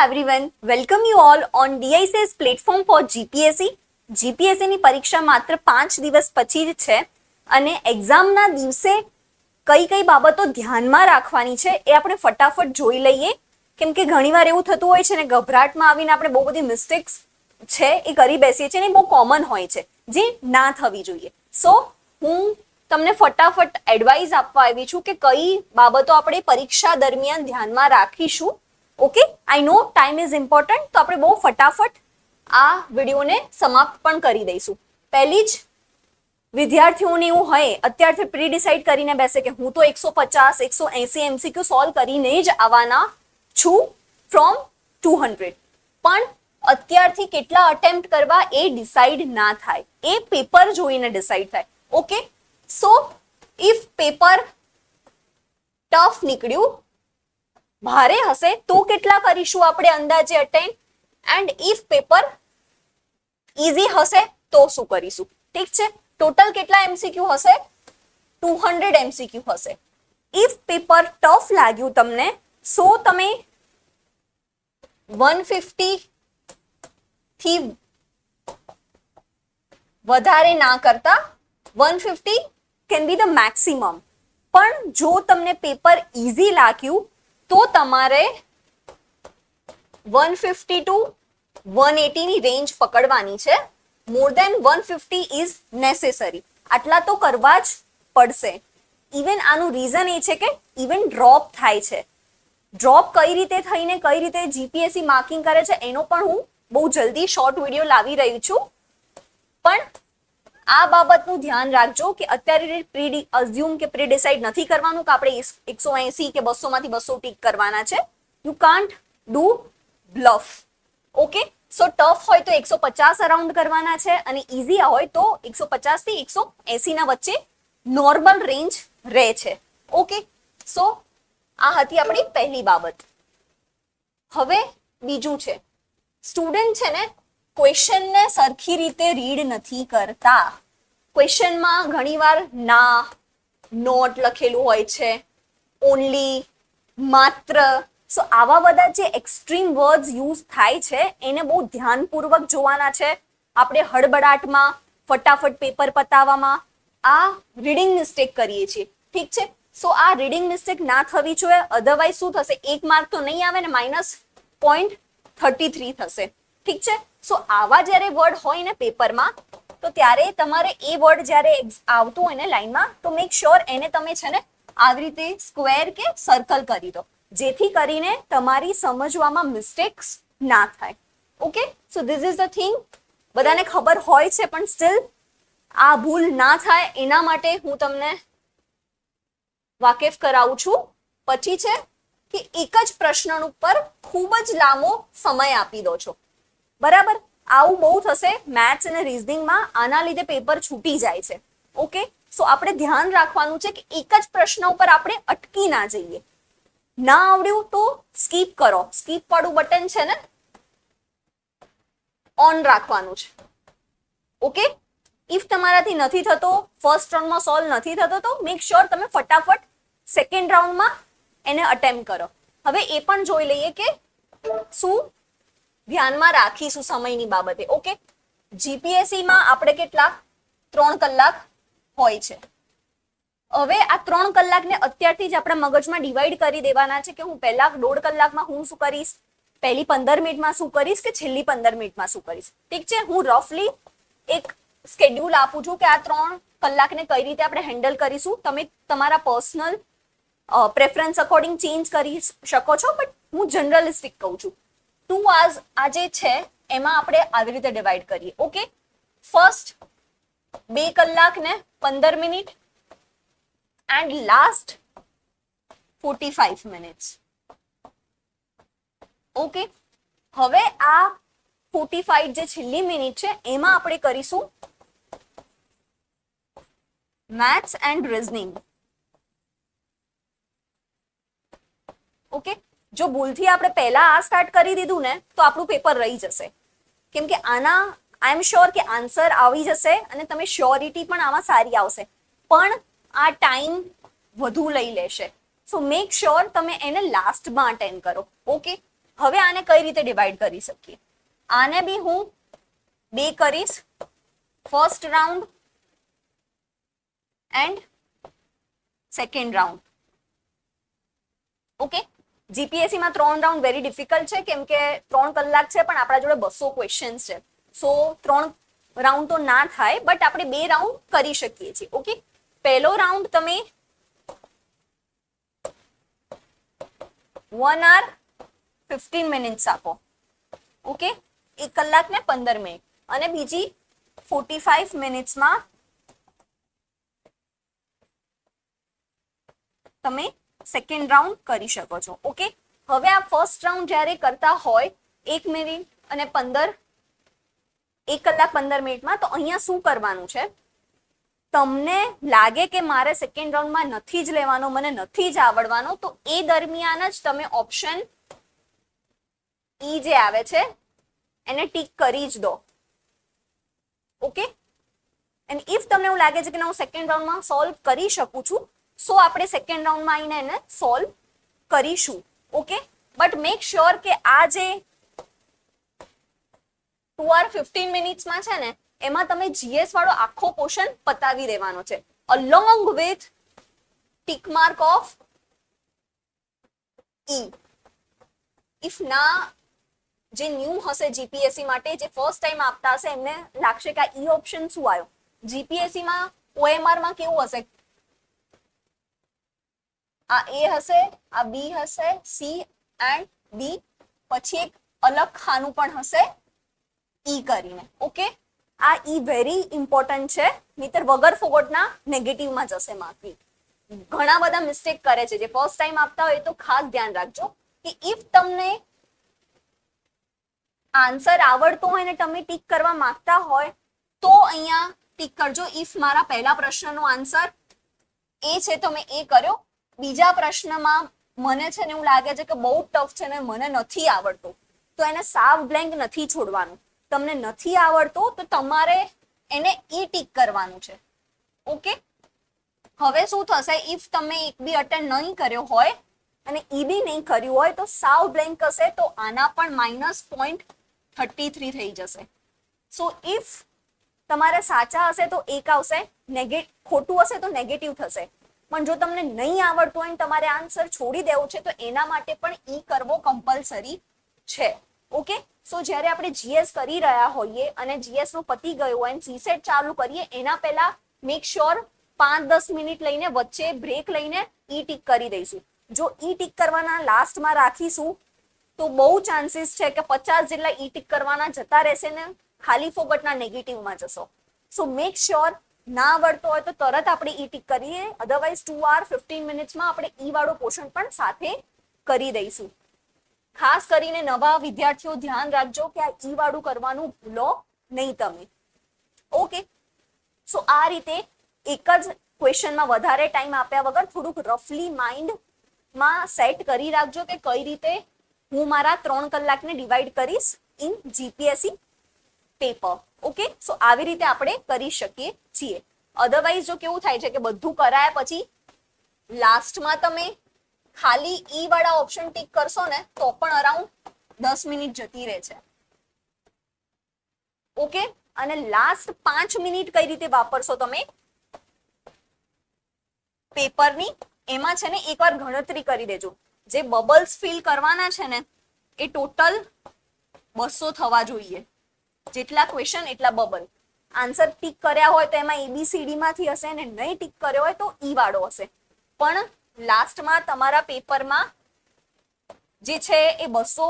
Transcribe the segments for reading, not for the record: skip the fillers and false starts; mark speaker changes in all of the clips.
Speaker 1: everyone, welcome you all on DICS platform for GPSC. GPSC ની પરીક્ષા માત્ર 5 દિવસ પછી જ છે અને એક્ઝામના દિવસે કઈ કઈ બાબતો ધ્યાનમાં રાખવાની છે એ આપણે ફટાફટ જોઈ લઈએ કેમ કે ઘણીવાર એવું થતું હોય છે ને ગભરાટમાં આવીને આપણે બહુ બધી મિસ્ટેક્સ છે એ કરી બેસીએ છીએ ને બહુ કોમન હોય છે જે ના થવી જોઈએ. સો હું તમને ફટાફટ એડવાઇસ આપવા આવી છું કે કઈ બાબતો આપણે પરીક્ષા દરમિયાન ધ્યાનમાં રાખીશું. Okay, I know time is important, તો આપણે બહુ ફટાફટ આ વિડીયોને સમાપ્ત પણ કરી દઈશું. પહેલી જ વિદ્યાર્થીઓને એવું હોય અત્યારથી પ્રી ડિસાઇડ કરીને બેસે કે હું તો 150 180 MCQ સોલ્વ કરીને જ આવવાના છું ફ્રોમ 200, પણ અત્યારથી કેટલા અટેમ્પ્ટ કરવા એ ડિસાઇડ ના થાય, એ પેપર જોઈને ડિસાઇડ થાય. Okay, so if paper tough નીકળ્યું, ભારે હશે તો કેટલા કરીશું આપણે અંદાજે attend, and if paper easy હશે તો શું કરીશું. ઠીક છે, ટોટલ કેટલા MCQ હશે? 200 MCQ હશે. ઇફ પેપર ટફ લાગ્યું તમને, સો તમે 150 થી વધારે ના કરતા, 150 કેન બી ધ મેક્સિમમ. પણ જો તમને પેપર ઈઝી લાગ્યું તો તમારે 150 ટુ 180 ની રેન્જ પકડવાની છે. મોર દેન 150 ઇઝ નેસેસરી. આટલા તો કરવા જ પડશે. ઇવન આનું રીઝન એ છે કે ઇવન ડ્રોપ થાય છે. ડ્રોપ કઈ રીતે થઈને કઈ રીતે જીપીએસસી માર્કિંગ કરે છે એનો પણ હું બહુ જલ્દી શોર્ટ વિડીયો લાવી રહી છું. પણ આ બાબતનું ધ્યાન રાખજો કે અત્યારે અઝ્યુમ કે પ્રી ડિસાઇડ નથી કરવાનું કે આપણે 180 કે 200 માંથી 200 ટીક કરવાના છે. You can't do bluff. Okay, so tough હોય તો 150 અરાઉન્ડ કરવાના છે અને ઈઝી હોય તો 150 થી 180 ના વચ્ચે નોર્મલ રેન્જ રહે છે. ઓકે, સો આ હતી આપણી પહેલી બાબત. હવે બીજું છે, સ્ટુડન્ટ છે ને ક્વેશ્ચનને સરખી રીતે રીડ નથી કરતા. ક્વેશ્ચનમાં ઘણીવાર ના, નોટ લખેલું હોય છે, ઓનલી, માત્ર. સો આવા બધા જે એક્સ્ટ્રીમ વર્ડ્સ યુઝ થાય છે એને બહુ ધ્યાનપૂર્વક જોવાના છે. આપણે હડબડાટમાં ફટાફટ પેપર પતાવવામાં આ રીડિંગ મિસ્ટેક કરીએ છીએ. ઠીક છે, સો આ રીડિંગ મિસ્ટેક ના થવી જોઈએ. અધરવાઇઝ શું થશે, 1 માર્ક તો નહીં આવે ને -0.33 થશે. ઠીક છે, સો આવા જ્યારે વર્ડ હોય ને પેપરમાં તો ત્યારે તમારે એ વર્ડ જ્યારે આવતું હોય ને લાઈનમાં તો મેક શ્યોર એને તમે છે ને આવી રીતે સ્ક્વેર કે સર્કલ કરી દો, જેથી કરીને તમારી સમજવામાં મિસ્ટેક્સ ના થાય. Okay, so this is the thing. બધાને ખબર હોય છે પણ સ્ટીલ આ ભૂલ ના થાય એના માટે હું તમને વાકેફ કરાવું છું. પછી છે કે એક જ પ્રશ્ન ઉપર ખૂબ જ લાંબો સમય આપી દો છો. બરાબર, આવું બહુ થશે મેથ્સ અને રીઝનિંગમાં, આના લીધે પેપર છૂટી જાય છે. ઓકે, સો આપણે ધ્યાન રાખવાનું છે કે એક જ પ્રશ્ન ઉપર આપણે અટકી ના જઈએ. ના આવડ્યું તો સ્કીપ કરો. સ્કીપ વાળું બટન છે ને ઓન રાખવાનું છે. ઓકે, ઇફ તમારાથી નથી થતો, ફર્સ્ટ રાઉન્ડમાં સોલ્વ નથી થતો તો મેક શ્યોર તમે ફટાફટ સેકન્ડ રાઉન્ડમાં એને અટેમ્પ્ટ કરો. હવે એ પણ જોઈ લઈએ કે શું ધ્યાનમાં રાખીશું સમયની બાબતે. ઓકે, જીપીએસસી માં આપણે કેટલા 3 કલાક હોય છે. હવે આ 3 કલાકને અત્યારથી જ આપણા મગજમાં ડિવાઈડ કરી દેવાના છે કે હું પહેલા 1.5 કલાકમાં હું શું કરીશ, પહેલી 15 મિનિટમાં શું કરીશ કે છેલ્લી 15 મિનિટમાં શું કરીશ. ઠીક છે, હું રફલી એક સ્કેડ્યુલ આપું છું કે આ 3 કલાકને કઈ રીતે આપણે હેન્ડલ કરીશું. તમે તમારા પર્સનલ પ્રેફરન્સ અકોર્ડિંગ ચેન્જ કરી શકો છો, બટ હું જનરલિસ્ટિક કહું છું. 2 hours આ જે છે એમાં આપણે આવી રીતે ડિવાઈડ કરીએ. ઓકે, ફર્સ્ટ 2 કલાક ને 15 minute and last 45 minutes. Okay, હવે આ 45 જે છેલ્લી મિનિટ છે એમાં આપણે કરીશું મેથ્સ એન્ડ રીઝનિંગ. ઓકે, જો ભૂલથી આપણે પહેલા આ સ્ટાર્ટ કરી દીધું ને તો આપણું પેપર રહી જશે. કેમ કે આના આઈ એમ શ્યોર કે આન્સર આવી જશે અને તમે શ્યોરિટી પણ આમાં સારી આવશે, પણ આ ટાઈમ વધુ લઈ લેશે. સો મેક શ્યોર તમે એને લાસ્ટમાં અટેન્ડ કરો. ઓકે, હવે આને કઈ રીતે ડિવાઈડ કરી શકીએ? આને બી હું 2 કરીશ, first round and second round. Okay, GPSC માં 3 રાઉન્ડ વેરી ડિફિકલ્ટ છે, કેમ કે 3 કલાક છે પણ આપણા જોડે 200 ક્વેશ્ચન્સ છે. સો 3 રાઉન્ડ તો ના થાય, બટ આપણે 2 રાઉન્ડ કરી શકીએ છીએ. ઓકે, પહેલો રાઉન્ડ તમે 1 hour 15 minutes આપો. ઓકે, 1 કલાક ને 15 મિનિટ, અને બીજી 45 મિનિટ્સમાં તમે સેકન્ડ રાઉન્ડ કરી શકો છો. ઓકે, હવે આ ફર્સ્ટ રાઉન્ડ જ્યારે કરતા હોય 1 મિનિટ અને 1 કલાક 15 મિનિટમાં, તો અહીંયા શું કરવાનું છે? તમને લાગે કે મારે સેકન્ડ રાઉન્ડમાં નથી જ લેવાનો, મને નથી જ આવડવાનો, તો એ દરમિયાન જ તમે ઓપ્શન ઈ જે આવે છે એને ટીક કરી જ દો. ઓકે, એન્ડ ઇફ તમને એવું લાગે છે કે હું સેકન્ડ રાઉન્ડમાં સોલ્વ કરી શકું છું, સો આપણે સેકન્ડ રાઉન્ડમાં આવીને એને સોલ્વ કરીશું. ઓકે, બટ મેક શ્યોર કે આ જે 2 hour 15 મિનિટ્સમાં છે ને, એમાં તમે જીએસ વાળો આખો પોર્શન પતાવી દેવાનો છે, along with tick mark of E. If ના, જે ન્યૂ હશે જીપીએસસી માટે, જે ફર્સ્ટ ટાઈમ આપતા હશે, એમને લાગશે કે આ ઈ ઓપ્શન શું આવ્યો. જીપીએસસી માં ઓએમઆર માં કેવું હશે? આ એ હશે, આ બી હશે, સી એન્ડ ડી, પછી એક અલગ ખાનું પણ હશે ઈ કરીને. ઓકે, આ ઈ વેરી ઇમ્પોર્ટન્ટ છે, નહીતર વગર ફોગટના નેગેટિવમાં જશે માર્કિંગ. ઘણા બધા મિસ્ટેક કરે છે જે ફર્સ્ટ ટાઈમ આપતા હોય, તો ખાસ ધ્યાન રાખજો કે ઇફ તમને આન્સર આવડતો હોય ને તમે ટીક કરવા માંગતા હોય, તો અહીંયા ટીક કરજો. ઇફ મારા પહેલા પ્રશ્નનો આન્સર એ છે તો મેં એ કર્યો, બીજા પ્રશ્નમાં મને છે ને એવું લાગે છે કે બહુ ટફ છે ને મને નથી આવડતું, તો એને સાવ બ્લેન્ક નથી છોડવાનું. તમને નથી આવડતું તો તમારે એને ઈ ટીક કરવાનું છે. ઓકે, હવે શું થશે? ઇફ તમે એક બી અટેમ્પ્ટ નહીં કર્યો હોય અને ઈ બી નહીં કર્યું હોય, તો સાવ બ્લેન્ક હશે, તો આના પણ -0.33 થઈ જશે. સો ઇફ તમારે સાચા હશે તો 1 આવશે, ખોટું હશે તો નેગેટિવ થશે. પણ જો તમને નહીં આવડતું હોય, તમારે આન્સર છોડી દેવો છે, તો એના માટે પણ ઈ કરવો કમ્પલસરી છે. ઓકે, સો જ્યારે આપણે જીએસ કરી રહ્યા હોઈએ અને જીએસ નું પતી ગયું હોય અને સીસેટ ચાલુ કરીએ, એના પહેલા મેક શ્યોર 5-10 મિનિટ લઈને વચ્ચે બ્રેક લઈને ઈ ટીક કરી દઈશું. જો ઈ ટીક કરવાના લાસ્ટમાં રાખીશું તો બહુ ચાન્સીસ છે કે 50 જેટલા ઈ ટીક કરવાના જતા રહેશે ને ખાલી ફોગટના નેગેટિવમાં જશો. સો મેક શ્યોર ના આવડતો હોય તો તરત આપણે ઈ ટીક કરીએ, અધરવાઇઝ 2 hour 15 મિનિટ્સમાં આપણે ઈ વાળો પોર્શન પણ સાથે કરી દઈશું. ખાસ કરીને નવા વિદ્યાર્થીઓ ધ્યાન રાખજો કે આ ઈ વાળું કરવાનું ભૂલો નહીં તમે. ઓકે, સો આ રીતે એક જ ક્વેશ્ચનમાં વધારે ટાઈમ આપ્યા વગર થોડુંક રફલી માઇન્ડમાં સેટ કરી રાખજો કે કઈ રીતે હું મારા 3 કલાકને ડિવાઈડ કરીશ ઇન જીપીએસસી પેપર. ઓકે, સો આવી રીતે આપણે કરી શકીએ છીએ. અધરવાઇઝ જો કેવું થાય છે કે બધું કરાયા પછી લાસ્ટમાં તમે ખાલી ઈ વાળા ઓપ્શન ટીક કરશો ને, તો પણ અરાઉન્ડ 10 મિનિટ જતી રહે છે. ઓકે, અને લાસ્ટ 5 મિનિટ કઈ રીતે વાપરશો તમે પેપરની, એમાં છે ને એકવાર ગણતરી કરી દેજો. જે બબલ્સ ફિલ કરવાના છે ને એ ટોટલ 200 થવા જોઈએ. જેટલા ક્વેશ્ચન એટલા બબલ. આન્સર ટીક કર્યા હોય તો એમાં એબીસીડી માંથી હશે, ને નહીં ટીક કર્યો હોય તો ઈ વાળો હશે. પણ લાસ્ટમાં તમારા પેપરમાં જે છે એ 200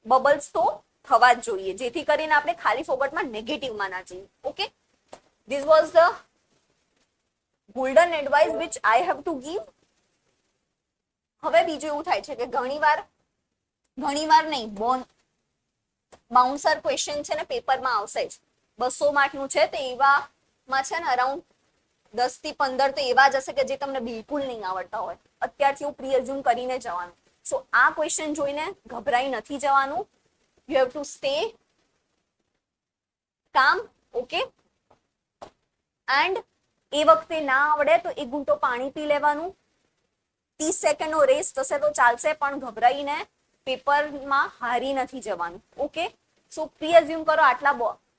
Speaker 1: બબલ્સ તો થવા જ જોઈએ, જેથી કરીને આપણે ખાલી ફોગટમાં નેગેટિવમાં ના જઈએ. Okay, this was the golden advice which I have to give. હવે બીજું એવું થાય છે કે ઘણીવાર નહીં, બાઉન્સર ક્વેશ્ચન છે ને પેપરમાં આવશે જ. 200 માર્કનું છે તો એવામાં છે ને અરાઉન્ડ 10 થી 15 તો એવા જ હશે કે જે તમને બિલકુલ નહીં આવડતા હોય. અત્યારથી હું પ્રી-અઝ્યુમ કરીને જવાનું. સો આ ક્વેશ્ચન જોઈને ગભરાઈ નથી જવાનું. યુ હેવ ટુ સ્ટે કામ. ઓકે, એન્ડ એ વખતે ના આવડે તો 1 ઘૂંટો પાણી પી લેવાનું. 30 સેકન્ડનો રેસ થશે તો ચાલશે, પણ ગભરાઈને પેપરમાં હારી નથી જવાનું. ઓકે, સો પ્રી-અઝ્યુમ કરો આટલા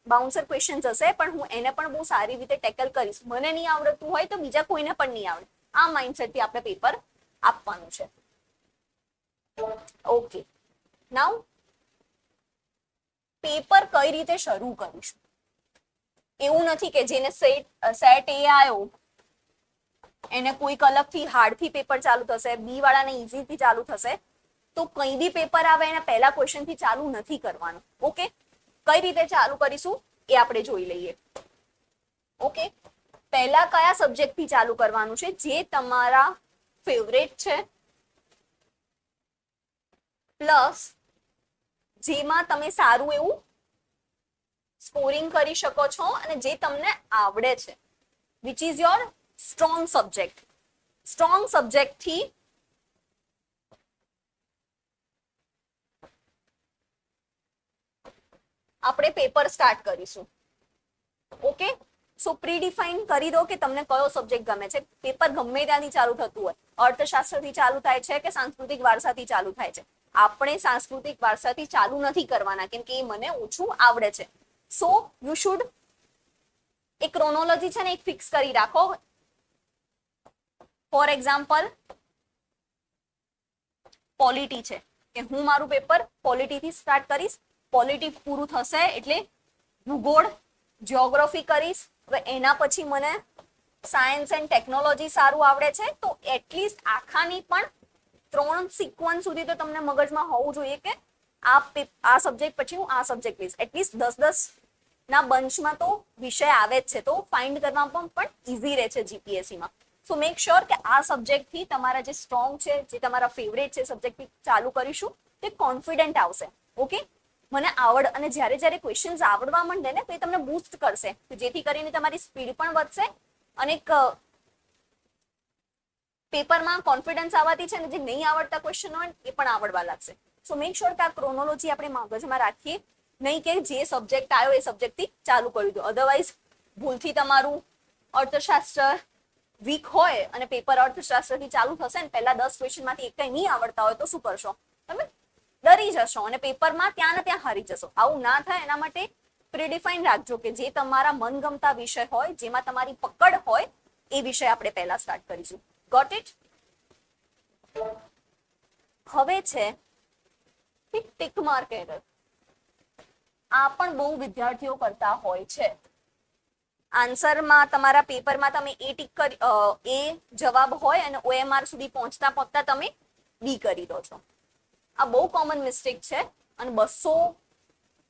Speaker 1: બાઉન્સર ક્વેશ્ચન હશે, પણ હું એને પણ બહુ સારી રીતે ટેકલ કરીશ. મને નહીં આવડતું હોય તો બીજા કોઈને પણ નહીં આવડે. આ માઇન્ડસેટથી આપણે પેપર આપવાનું છે. ઓકે, નાઉ પેપર કઈ રીતે શરૂ કરીશું? એવું નથી કે જેને સેટ એ આવ્યો એને કોઈક અલગથી હાર્ડથી પેપર ચાલુ થશે, બી વાળાને ઇઝીથી ચાલુ થશે. તો કઈ બી પેપર આવે એને પહેલા ક્વેશ્ચનથી ચાલુ નથી કરવાનું. ઓકે, કઈ રીતે ચાલુ કરીશું એ આપણે જોઈ લઈએ. ઓકે, પહેલા કયા સબ્જેક્ટથી ચાલુ કરવાનું છે જે તમારા ફેવરેટ છે, પ્લસ જેમાં તમે સારું એવું સ્કોરિંગ કરી શકો છો અને જે તમને આવડે છે, which is your strong subject. Strong સબ્જેક્ટથી આપણે પેપર સ્ટાર્ટ કરીશું. ઓકે, સો પ્રીડિફાઈન કરી દો કે તમને કયો સબ્જેક્ટ ગમે છે. પેપર ગમે ત્યાંથી ચાલુ થતું હોય, અર્થશાસ્ત્રથી ચાલુ થાય છે કે સાંસ્કૃતિક વારસાથી ચાલુ થાય છે. આપણે સાંસ્કૃતિક વારસાથી ચાલુ નથી કરવાના કેમ કે એ મને ઓછું આવડે છે. સો યુ શુડ એક ક્રોનોલોજી છે ને એક ફિક્સ કરી રાખો. ફોર એક્ઝામ્પલ પોલિટી છે કે હું મારું પેપર પોલિટીથી સ્ટાર્ટ કરીશ. પોલિટી પૂરું થશે એટલે ભૂગોળ, જીઓગ્રાફી કરીશ. હવે એના પછી મને સાયન્સ એન્ડ ટેકનોલોજી સારું આવડે છે તો એટલીસ્ટ આખાની પણ 3 સિક્વન્સ સુધી તો તમને મગજમાં હોવું જોઈએ કે આ સબ્જેક્ટ પછી હું આ સબ્જેક્ટ લઈશ. એટલીસ્ટ 10-10 ના બંચમાં તો વિષય આવે જ છે તો ફાઇન્ડ કરવામાં પણ ઇઝી રહે છે જીપીએસસીમાં. સો મેક શ્યોર કે આ સબ્જેક્ટથી તમારા જે સ્ટ્રોંગ છે, જે તમારા ફેવરેટ છે સબ્જેક્ટથી ચાલુ કરીશું તે કોન્ફિડન્ટ આવશે. ઓકે, મને અને જ્યારે ક્વેશ્ચન્સ આવડવા માંડે ને તો એ તમને બૂસ્ટ કરશે જેથી કરીને તમારી સ્પીડ પણ વધશે અને પેપરમાં કોન્ફિડન્સ આવવાથી છે ને જે નહીં આવડતા ક્વેશ્ચન હોય એ પણ આવડવા લાગશે. સો મેક શ્યોર કે આ ક્રોનોલોજી આપણે મગજમાં રાખીએ, નહીં કે જે સબ્જેક્ટ આવ્યો એ સબ્જેક્ટથી ચાલુ કરી દો. અધરવાઇઝ ભૂલથી તમારું અર્થશાસ્ત્ર વીક હોય અને પેપર અર્થશાસ્ત્રથી ચાલુ થશે ને પહેલા 10 ક્વેશ્ચનમાંથી એક કઈ નહીં આવડતા હોય તો શું કરશો? તમે ડરી જશો અને પેપરમાં ત્યાં ને ત્યાં હારી જશો. આવું ના થાય એના માટે પ્રીડિફાઈન રાખજો કે જે તમારા મનગમતા વિષય હોય, જેમાં તમારી પકડ હોય એ વિષય આપણે પહેલા સ્ટાર્ટ કરીશું. Got it? હવે છે ટિક માર્ક એરર. આ પણ બહુ વિદ્યાર્થીઓ કરતા હોય છે. આન્સરમાં તમારા પેપરમાં તમે એ ટિક કરી એ જવાબ હોય અને OMR સુધી પહોંચતા તમે બી કરી દો છો. આ બહુ કોમન મિસ્ટેક છે અને 200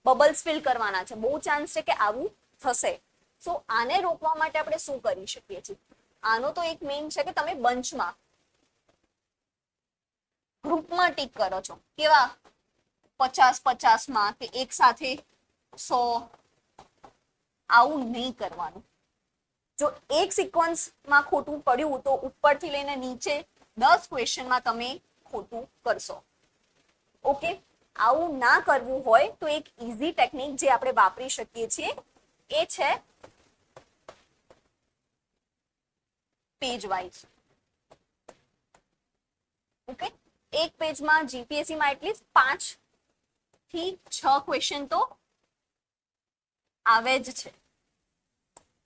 Speaker 1: બબલ્સ ફિલ કરવાના છે. બહુ ચાન્સ છે કે આવું થશે. સો આને રોકવા માટે આપણે શું કરી શકીએ છીએ? આનો તો એક મેઇન છે કે તમે બંચમાં ગ્રુપમાં ટીક કરો છો. કેવા 50-50 માં કે એક સાથે 100. આવું નહીં કરવાનું. જો એક સિક્વન્સમાં ખોટું પડ્યું તો ઉપરથી લઈને નીચે 10 ક્વેશ્ચનમાં તમે ખોટું કરશો. ઓકે, આવું ના કરવું હોય તો એક ઇઝી ટેકનિક જે આપણે વાપરી શકીએ છીએ એ છે પેજ વાઇઝ. ઓકે, એક પેજમાં જીપીએસસીમાં એટલીસ્ટ 5 થી 6 ક્વેશ્ચન તો આવે જ છે.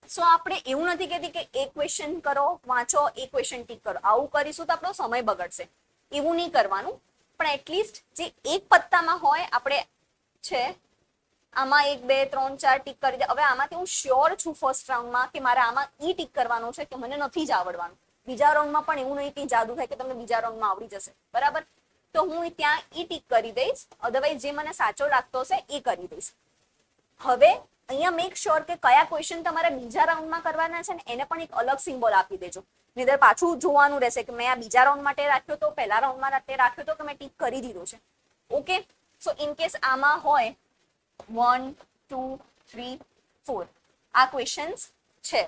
Speaker 1: સો આપણે એવું નથી કહેતી કે એક ક્વેશ્ચન કરો, વાંચો, એક ક્વેશ્ચન ટીક કરો. આવું કરીશું તો આપણો સમય બગડશે. એવું નહીં કરવાનું. પણ એટલીસ્ટ જે એક પત્તામાં હોય આપણે છે આમાં 1 2 3 4 ટીક કરી દે. હવે આમાંથી હું શ્યોર છું ફર્સ્ટ રાઉન્ડમાં કે મારે આમાં ઈ ટીક કરવાનું છે કે મને નથી જ આવડવાનું. બીજા રાઉન્ડમાં પણ એવું નહીં કે જાદુ થાય કે તમને બીજા રાઉન્ડમાં આવડી જશે. બરાબર? તો હું ત્યાં ઈ ટીક કરી દઈશ. અધરવાઇઝ જે મને સાચો લાગતો હશે એ કરી દઈશ. હવે અહીંયા મેક શ્યોર કે કયા ક્વેશ્ચન તમારે બીજા રાઉન્ડમાં કરવાના છે ને એને પણ એક અલગ સિમ્બોલ આપી દેજો. નહીતર પાછું જોવાનું રહેશે કે મેં આ બીજા રાઉન્ડ માટે રાખ્યો તો, પહેલા રાઉન્ડ માટે રાખ્યો તો કે મેં ટીક કરી દીધો છે. ઓકે, સો ઇન કેસ આમાં હોય 1 2 3 4 આ ક્વેશ્ચન્સ છે.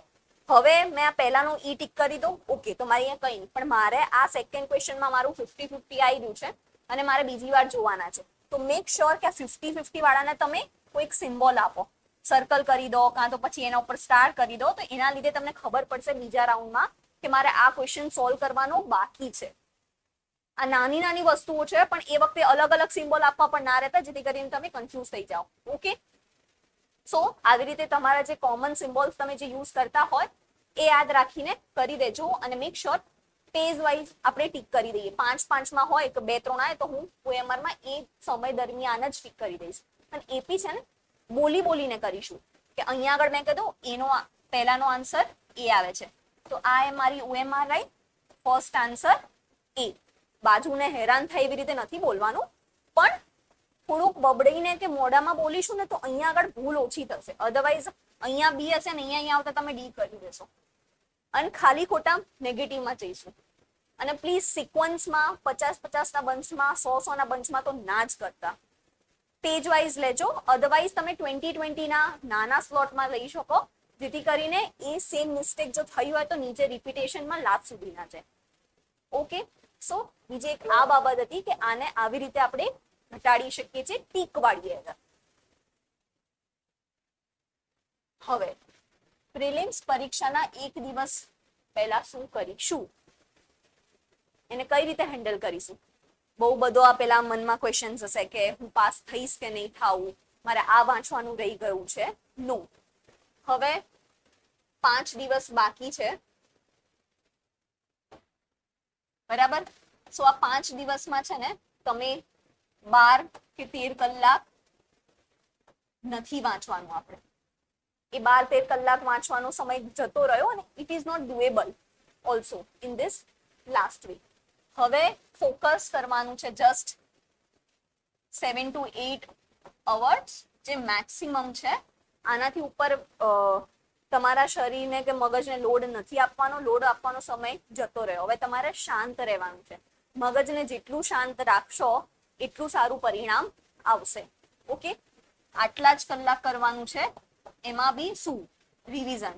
Speaker 1: હવે મેં આ પહેલાનું ઈ ટીક કરી દઉં. ઓકે, તો મારે અહીંયા કંઈ નહીં, પણ મારે આ સેકન્ડ ક્વેશ્ચનમાં મારું 50-50 આવી રહ્યું છે અને મારે બીજી વાર જોવાના છે. તો મેક શ્યોર કે આ 50-50 વાળાને તમે કોઈક સિમ્બોલ આપો, સર્કલ કરી દો કાં તો પછી એના ઉપર સ્ટાર કરી દો. તો એના લીધે તમને ખબર પડશે બીજા રાઉન્ડમાં કે મારે આ ક્વેશ્ચન સોલ્વ કરવાનો બાકી છે. આ નાની નાની વસ્તુઓ છે, પણ એ વખતે અલગ અલગ સિમ્બોલ આપવા પણ ના રહેતા, જેથી કરીને તમે કન્ફ્યુઝ થઈ જાઓ. ઓકે, સો આવી રીતે તમારા જે કોમન સિમ્બોલ્સ તમે જે યુઝ કરતા હોય એ યાદ રાખીને કરી દેજો, અને મેક શ્યોર પેજ વાઇઝ આપણે ટીક કરી દઈએ. 5 માં હોય કે 2-3 આવે તો હું OMR માં એ સમય દરમિયાન જ ટીક કરી દઈશ. અને એપી છે ને બોલી બોલીને કરીશું કે અહીંયા આગળ મેં કીધું એનો પહેલાનો આન્સર એ આવે છે, તો આ એ મારી OMR રાઈટ, ફર્સ્ટ આન્સર એ. બાજુને હેરાન થાય એવી રીતે નથી બોલવાનું, પણ થોડુંક બબડીને કે મોઢામાં બોલીશું ને તો અહીંયા આગળ ભૂલ ઓછી થશે. અધરવાઇઝ અહીંયા બી હશે ને અહીંયા આવતા તમે ડી કરી દેશો અને ખાલી ખોટા નેગેટિવમાં જઈશું. અને પ્લીઝ સિક્વન્સમાં 50-50 ના બંચમાં 100-100 ના બંચમાં તો ના જ કરતા, પેજ વાઇઝ લેજો. અધરવાઇઝ તમે 20-20 ના નાના સ્લોટમાં લઈ શકો, જેથી કરીને એ સેમ મિસ્ટેક જો થઈ હોય તો નીચે રિપીટેશનમાં લાસ્ટ સુધી ના જાય. ઓકે, સો બીજી એક આ બાબત હતી કે આને આવી રીતે આપણે ઘટાડી શકીએ છીએ ટીક વાળી એરર. હવે પ્રિલિમ્સ પરીક્ષાના એક દિવસ પહેલા શું કરીશું, એને કઈ રીતે હેન્ડલ કરીશું? બહુ બધો આ પેલા મનમાં ક્વેશ્ચન્સ હશે કે હું પાસ થઈશ કે નહીં થાવું, મારે આ વાંચવાનું રહી ગયું છે. નો, હવે 5 દિવસ બાકી છે, બરાબર? સો આ 5 દિવસમાં છે ને તમે 12 કે 13 કલાક નથી વાંચવાનું. આપણે એ 12-13 કલાક વાંચવાનો સમય જતો રહ્યો અને it is not doable also in this last week. હવે ફોકસ કરવાનું છે જસ્ટ 7 to 8 અવર્સ, જે મેક્સિમમ છે. આનાથી ઉપર તમારા શરીરને કે મગજને લોડ નથી આપવાનો, લોડ આપવાનો સમય જતો રહ્યો. હવે તમારે શાંત રહેવાનું છે. મગજને જેટલું શાંત રાખશો એટલું સારું પરિણામ આવશે. ઓકે, આટલા જ કલાક કરવાનું છે. એમાં બી શું? રિવિઝન.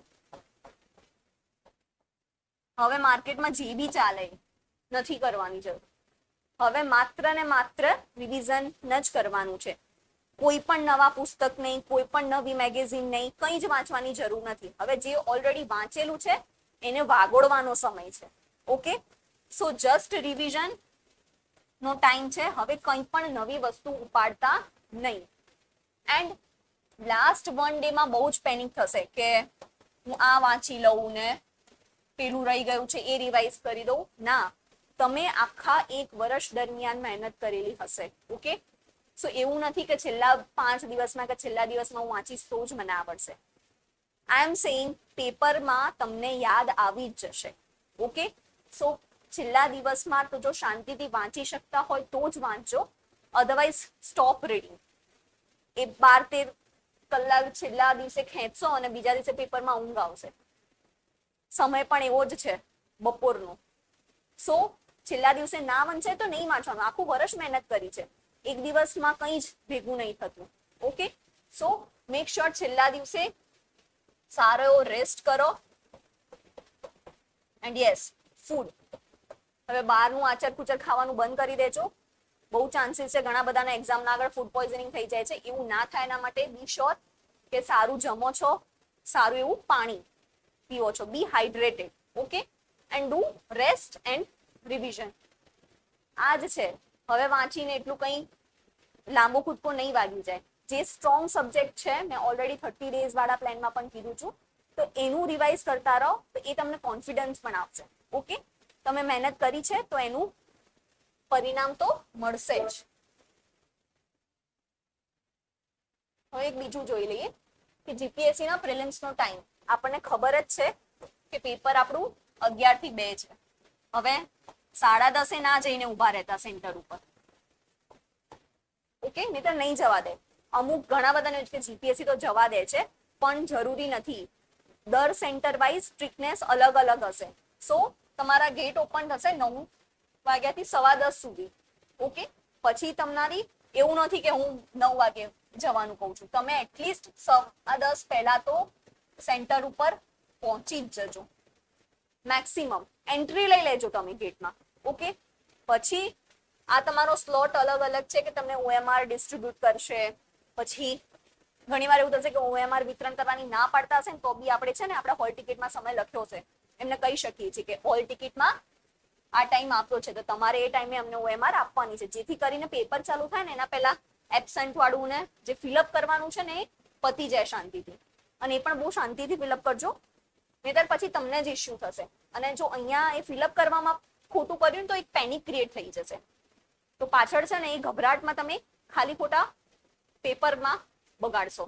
Speaker 1: હવે માર્કેટમાં જે બી ચાલે નથી કરવાની જરૂર. હવે માત્ર ને માત્ર રિવિઝન જ કરવાનું છે. કોઈ પણ નવા પુસ્તક નહીં, કોઈ પણ નવી મેગેઝિન નહીં, કંઈ જ વાંચવાની જરૂર નથી. હવે જે ઓલરેડી વાંચેલું છે એને વાગોળવાનો સમય છે. ઓકે, સો જસ્ટ રિવિઝન નો ટાઈમ છે. હવે કંઈ પણ નવી વસ્તુ ઉપાડતા નહીં. એન્ડ લાસ્ટ 1 ડે માં બહુ જ પેનિક થશે કે હું આ વાંચી લઉં ને પેલું રહી ગયું છે એ રિવાઇઝ કરી દઉં. ના, તમે આખા 1 વર્ષ દરમિયાન મહેનત કરેલી હશે. ઓકે, સો એવું નથી કે છેલ્લા 5 દિવસમાં કે છેલ્લા દિવસમાં હું વાંચીશ તો જ મને આવડશે. આઈ એમ સેઇંગ પેપરમાં તમને યાદ આવી જ જશે. ઓકે, સો છેલ્લા દિવસમાં તો જો શાંતિથી વાંચી શકતા હોય તો જ વાંચજો, અધરવાઇઝ સ્ટોપ રીડિંગ. એ 12-13 કલાક છેલ્લા દિવસે ખેંચશો અને બીજા દિવસે પેપરમાં ઊંઘ આવશે. સમય પણ એવો જ છે બપોરનો. સો છેલ્લા દિવસે ના વંચાય તો નહીં વાંચવાનું. આખું વર્ષ મહેનત કરી છે, એક દિવસમાં કંઈ જ ભેગું નહીં થતું. ઓકે, સો મેક શ્યોર છેલ્લા દિવસે સારો એવો રેસ્ટ કરો. And yes, food. હવે બહારનું આચર કુચર ખાવાનું બંધ કરી દેજો. બહુ ચાન્સીસ છે ઘણા બધાના એક્ઝામના આગળ ફૂડ પોઈઝનિંગ થઈ જાય છે. એવું ના થાય એના માટે બી શ્યોર કે સારું જમો છો, સારું એવું પાણી પીવો છો, be hydrated. Okay, and do rest and revision. આ જ છે. હવે વાંચીને એટલું કંઈ લાંબો કૂદકો નહીં વાગી જાય. જે સ્ટ્રોંગ સબ્જેક્ટ છે મેં ઓલરેડી 30 ડેઝ વાળા પ્લાનમાં પણ કીધું છું, તો એનું રિવાઇઝ કરતા રહો તો એ તમને કોન્ફિડન્સ પણ આપશે. ઓકે, તમે મહેનત કરી છે તો એનું પરિણામ તો મળશે જ. હવે એક બીજું જોઈ લઈએ કે જીપીએસસી ના પ્રિલિમ્સ નો ટાઈમ આપણને ખબર જ છે કે પેપર આપણું 11 થી 2 છે. હવે 10:30 ના જઈને ઉભા રહેતા સેન્ટર ઉપર. ઓકે, નહીં તો નહીં જવા દે. અમુક ઘણા બધાને કે જીપીએસસી તો જવા દે છે, પણ જરૂરી નથી. દર સેન્ટર વાઇઝ સ્ટ્રિક્ટનેસ અલગ અલગ હશે. સો તમારા ગેટ ઓપન થશે 9 વાગ્યાથી 10:15 સુધી. ઓકે, પછી તમારી એવું નથી કે હું 9 વાગે જવાનું કહું છું. તમે એટલીસ્ટ 10:15 પહેલા તો સેન્ટર ઉપર પહોંચી જ જજો. મેક્સિમમ એન્ટ્રી લઈ લેજો તમે ગેટમાં. ઓકે, પછી આ તમારો સ્લોટ અલગ અલગ છે કે તમને OMR ડિસ્ટ્રીબ્યુટ કરશે. પછી ઘણીવાર એવું થશે કે OMR વિતરણ કરવાની ના પાડતા હશે ને તો બી આપણે છે ને આપણા હોલ ટિકિટમાં સમય લખ્યો છે, એમને કહી શકીએ છીએ કે હોલ ટિકિટમાં આ ટાઈમ આપ્યો છે તો તમારે એ ટાઈમે અમને OMR આપવાની છે, જેથી કરીને પેપર ચાલુ થાય ને એના પહેલા એબસેન્ટ વાળું ને જે ફિલઅપ કરવાનું છે ને એ પતી જાય શાંતિથી. અને એ પણ બહુ શાંતિથી ફિલઅપ કરજો, નહીતર પછી તમને જ ઇસ્યુ થશે. અને જો અહીંયા એ ફિલઅપ કરવામાં ખોટું કર્યું તો એક પેનિક ક્રિએટ થઈ જશે, તો પાછળ છે ને એ ગભરાટમાં તમે ખાલી ખોટા પેપરમાં બગાડશો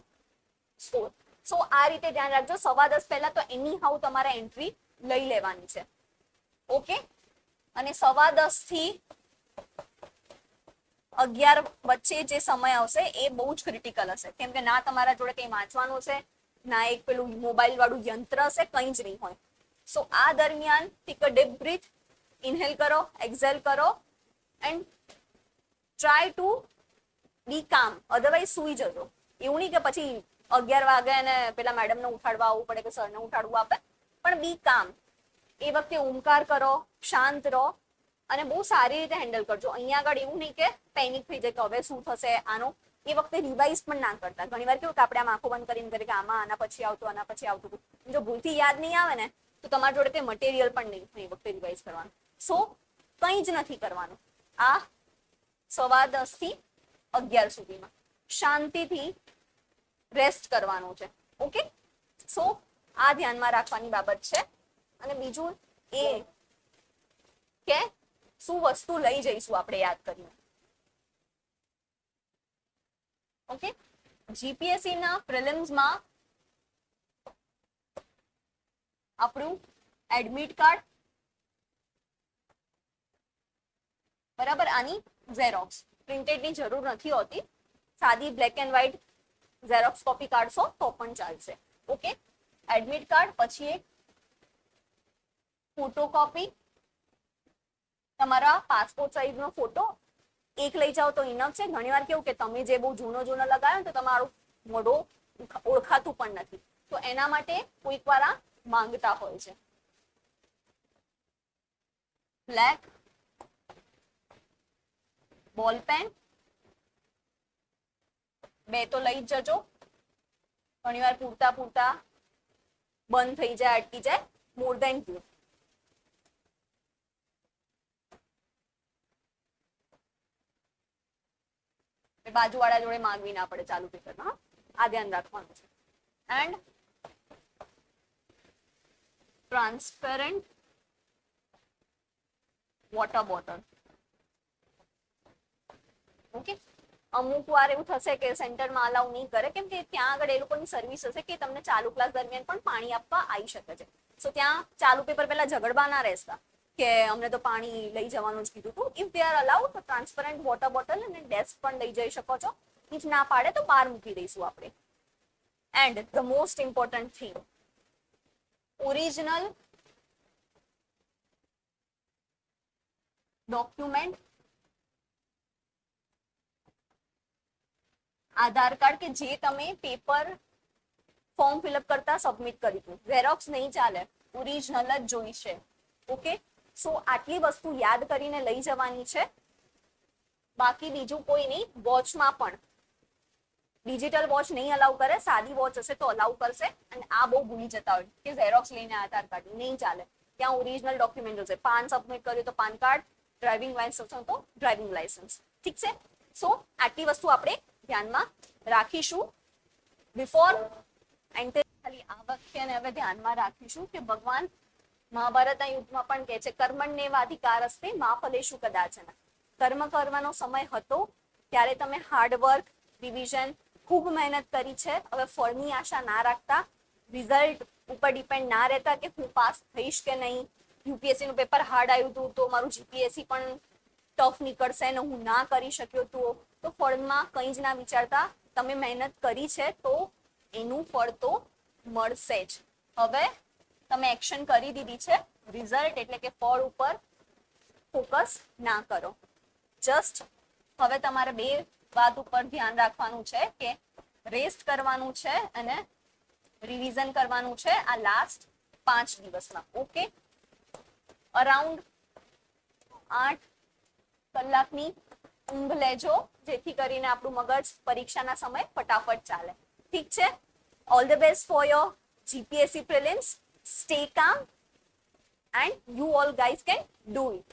Speaker 1: સ્કોર. સો આ રીતે ધ્યાન રાખજો. 10:15 પહેલા તો એની હાઉ તમારે એન્ટ્રી લઈ લેવાની છે. ઓકે, અને 10:15 થી 11 વચ્ચે જે સમય આવશે એ બહુ જ ક્રિટિકલ હશે, કેમ કે ના તમારા જોડે કંઈ વાંચવાનું છે, ના એક પેલું મોબાઈલ વાળું યંત્ર હશે, કંઈ જ નહીં હોય. સો આ દરમિયાન take a deep breadth, inhale કરો, એક્ઝેલ કરો એન્ડ ટ્રાય ટુ બી કામ. અધરવાઇઝ સુઈ જજો. એવું નહીં કે પછી 11 વાગે અને પેલા મેડમને ઉઠાડવા આવવું પડે કે સરને ઉઠાડવું આપે, પણ બી કામ. એ વખતે ઓમકાર કરો, શાંત રહો અને બહુ સારી રીતે હેન્ડલ કરજો. અહીંયા આગળ એવું નહીં કે પેનિક થઈ જાય કે હવે શું થશે આનો. એ વખતે રિવાઇઝ પણ ના કરતા. ઘણી વાર કેવું કે આપણે આમ આંખો બંધ કરીને કરીએ કે આમાં આના પછી આવતું, આના પછી આવતું. જો ભૂલથી યાદ નહીં આવે ને તો તમારી જોડે તે મટીરિયલ પણ નહીં હોય એ વખતે રિવાઇઝ કરવાનું. સો કંઈ જ નથી કરવાનું આ 10:15 થી 11 સુધીમાં. શાંતિથી રેસ્ટ કરવાનું છે. ઓકે, સો આ ધ્યાનમાં રાખવાની બાબત છે. અને બીજું એ કે શું વસ્તુ લઈ જઈશું આપણે યાદ કરીને. ઓકે, જીપીએસસી ના પ્રિલિમ્સમાં આપણું એડમિટ કાર્ડ, બરાબર, આની ઝેરોક્સ. પ્રિન્ટેડની જરૂર નથી હોતી, સાદી black and white xerox copy કાઢશો તો પણ ચાલશે. ઓકે, એડમિટ કાર્ડ, પછી એક ફોટોકોપી, તમારા પાસપોર્ટ સાઇઝનો ફોટો એક લઈ જાઓ તો ઇનફ છે. ઘણીવાર કેવું કે તમે જે બહુ જૂનો લગાવ્યો ને તો તમારું મોઢું ઓળખાતું પણ નથી, તો એના માટે કોઈક વાર આ માંગતા હોય છે. બ્લેક બોલ પેન 2 તો લઈ જ જજો. ઘણીવાર પૂરતા બંધ થઈ જાય, અટકી જાય. મોર દેન 2. બાજુવાળા જોડે માંગવી ના પડે ચાલુ પેપરમાં. આ ધ્યાન રાખવાનું છે. And transparent water bottle. Okay, અમુક વાર એવું થશે કે સેન્ટરમાં અલાઉ નહીં કરે, કેમ કે ત્યાં આગળ એ લોકોની સર્વિસ હશે કે તમને ચાલુ ક્લાસ દરમિયાન પણ પાણી આપવા આવી શકે છે. સો ત્યાં ચાલુ પેપર પહેલા ઝઘડવા ના રહેતા કે અમને તો પાણી લઈ જવાનું જ કીધું હતું. ઇફ દે આર અલાઉડ તો ટ્રાન્સપરન્ટ વોટર બોટલ અને ડેસ્ક પણ લઈ જઈ શકો છો. ઇફ ના પાડે તો બહાર મૂકી દઈશું આપણે. And the most important thing, original document, Aadhaar card કે જે તમે પેપર ફોર્મ ફિલઅપ કરતા સબમિટ કર્યું. ઝેરોક્સ નહીં ચાલે, ઓરિજિનલ જ જોઈશે. ઓકે, સો આટલી વસ્તુ યાદ કરીને લઈ જવાની છે. બાકી બીજું કોઈ નહીં. વોચમાં પણ ડિજિટલ વોચ નહીં અલાઉ કરે, સાદી વોચ હશે તો અલાઉ કરશે. અને આ બહુ ભૂલી જતા હોય કે ઝેરોક્સ લઈને આધાર કાર્ડ નહીં ચાલે, ત્યાં ઓરિજિનલ ડોક્યુમેન્ટ હશે. પાન સબમિટ કર્યું તો પાન કાર્ડ, ડ્રાઇવિંગ લાયસન્સ તો ડ્રાઇવિંગ લાયસન્સ. ઠીક છે, સો આટલી વસ્તુ આપણે ધ્યાનમાં રાખીશું બિફોર એન્ટર. ખાલી આ વાક્યને હવે ધ્યાનમાં રાખીશું કે ભગવાન મહાભારતના યુદ્ધમાં પણ કહે છે કર્મણ્યેવાધિકાર અસ્તે મા ફલેષુ કદાચન. કર્મ કરવાનો સમય હતો ત્યારે તમે હાર્ડવર્ક, રિવિઝન, ખૂબ મહેનત કરી છે. હવે ફળની આશા ના રાખતા, રિઝલ્ટ ઉપર ડિપેન્ડ ના રહેતા કે હું પાસ થઈશ કે નહીં. યુપીએસસી નું પેપર હાર્ડ આવ્યું હતું તો મારું જીપીએસસી પણ ટફ નીકળશે ને હું ના કરી શક્યો તો ફળમાં કંઈ જ ના વિચારતા, તમે મહેનત કરી છે તો એનું ફળ તો મળશે જ. હવે તમે એક્શન કરી દીધી છે, રિઝલ્ટ એટલે કે ફળ ઉપર ફોકસ ના કરો. જસ્ટ હવે તમારે 2 વાત ઉપર ધ્યાન રાખવાનું છે કે રેસ્ટ કરવાનું છે અને રિવિઝન કરવાનું છે આ લાસ્ટ 5 દિવસમાં. ઓકે, અરાઉન્ડ 8 કલાકની ઊંઘ લેજો, જેથી કરીને આપણું મગજ પરીક્ષાના સમય ફટાફટ ચાલે. ઠીક છે, all the best for your GPSC prelims. Stay કામ and you all guys can do it.